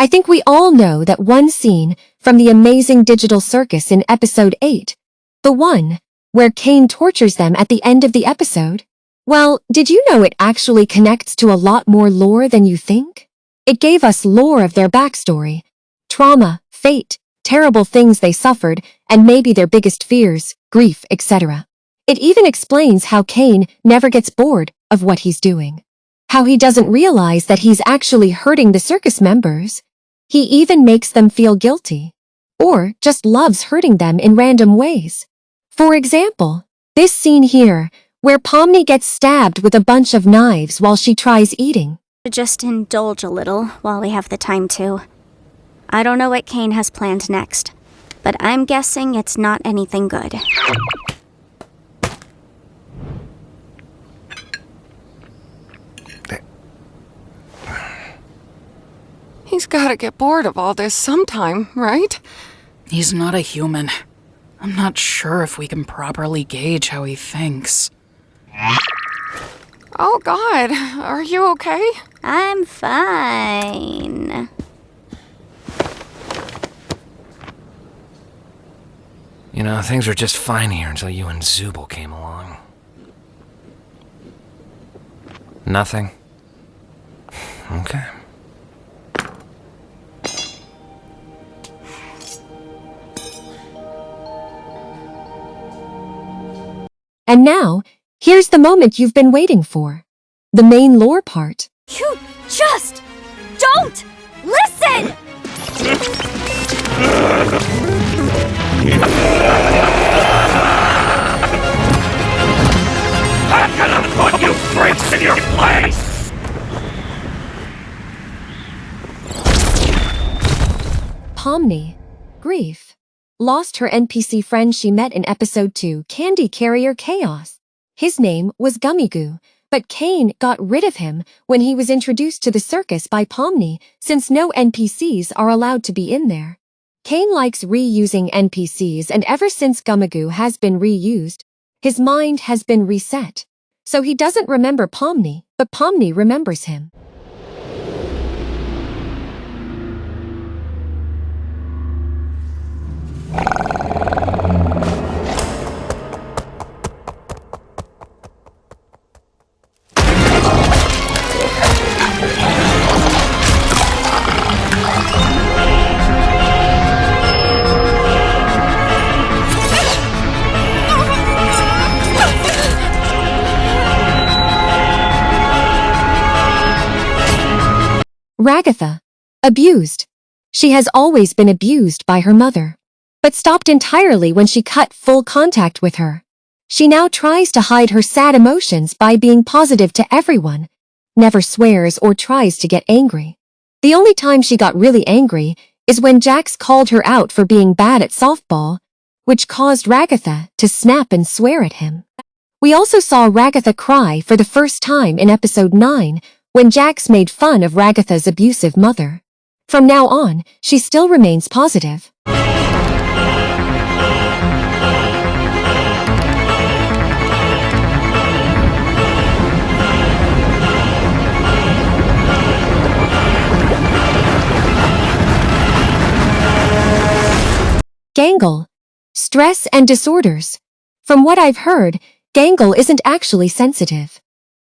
I think we all know that one scene from the amazing digital circus in episode 8, the one where Kane tortures them at the end of the episode. Well, did you know it actually connects to a lot more lore than you think? It gave us lore of their backstory, trauma, fate, terrible things they suffered, and maybe their biggest fears, grief, etc. It even explains how Kane never gets bored of what he's doing. How he doesn't realize that he's actually hurting the circus members. He even makes them feel guilty. Or just loves hurting them in random ways. For example, this scene here, where Pomni gets stabbed with a bunch of knives while she tries eating. Just indulge a little while we have the time to. I don't know what Kane has planned next, but I'm guessing it's not anything good. He's gotta get bored of all this sometime, right? He's not a human. I'm not sure if we can properly gauge how he thinks. Oh God, are you okay? I'm fine. You know, things were just fine here until you and Zubul came along. Nothing? Okay. And now, here's the moment you've been waiting for. The main lore part. You just don't listen! I'm gonna put you freaks in your place! Pomni, grief, lost her NPC friend she met in episode 2, Candy Carrier Chaos. His name was Gummigoo, but Kane got rid of him when he was introduced to the circus by Pomni, since no NPCs are allowed to be in there. Kane likes reusing NPCs, and ever since Gummigoo has been reused, his mind has been reset. So he doesn't remember Pomni, but Pomni remembers him. Ragatha. Abused. She has always been abused by her mother, but stopped entirely when she cut full contact with her. She now tries to hide her sad emotions by being positive to everyone, never swears or tries to get angry. The only time she got really angry is when Jax called her out for being bad at softball, which caused Ragatha to snap and swear at him. We also saw Ragatha cry for the first time in episode 9, when Jax made fun of Ragatha's abusive mother. From now on, she still remains positive. Gangle. Stress and disorders. From what I've heard, Gangle isn't actually sensitive.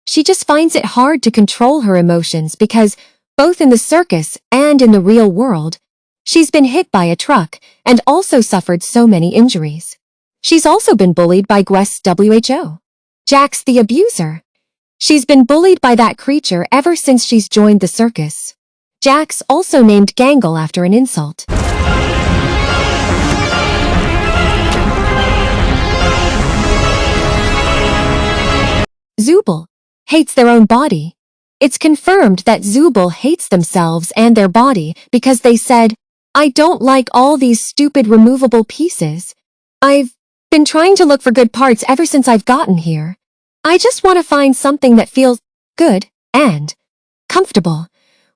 She just finds it hard to control her emotions because, both in the circus and in the real world, she's been hit by a truck and also suffered so many injuries. She's also been bullied by Gwest's WHO. Jax the abuser. She's been bullied by that creature ever since she's joined the circus. Jax also named Gangle after an insult. Zubul hates their own body. It's confirmed that Zubul hates themselves and their body because they said, "I don't like all these stupid removable pieces. I've been trying to look for good parts ever since I've gotten here. I just want to find something that feels good and comfortable,"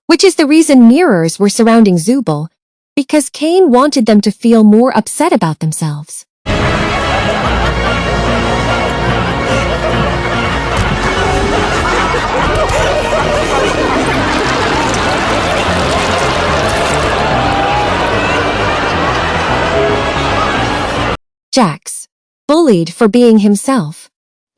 which is the reason mirrors were surrounding Zubul, because Kane wanted them to feel more upset about themselves. Jax. Bullied for being himself.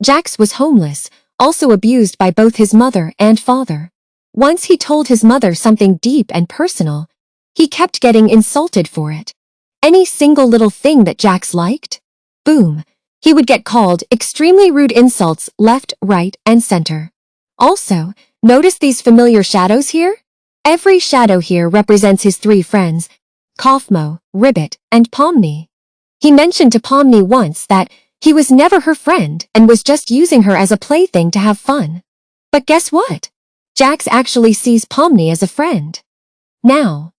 Jax was homeless, also abused by both his mother and father. Once he told his mother something deep and personal, he kept getting insulted for it. Any single little thing that Jax liked? Boom. He would get called extremely rude insults left, right, and center. Also, notice these familiar shadows here? Every shadow here represents his 3 friends, Kaufmo, Ribbit, and Pomni. He mentioned to Pomni once that he was never her friend and was just using her as a plaything to have fun. But guess what? Jax actually sees Pomni as a friend. Now,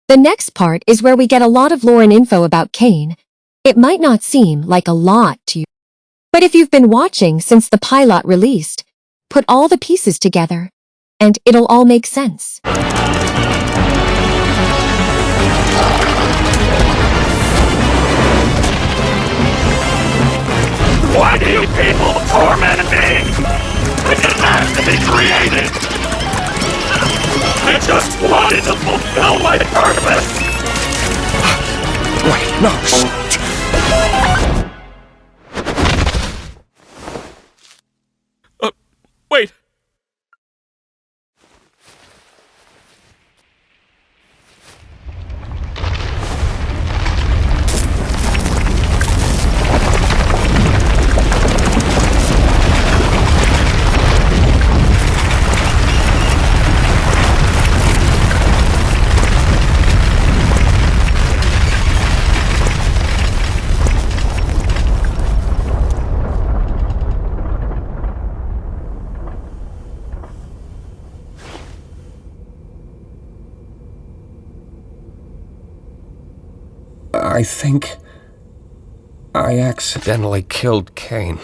the next part is where we get a lot of lore and info about Kane. It might not seem like a lot to you, but if you've been watching since the pilot released, put all the pieces together, and it'll all make sense. Why do you people torment me? I didn't have to be created. I just wanted to fulfill my purpose. Wait, no, shh. Wait. I think I accidentally killed Kane.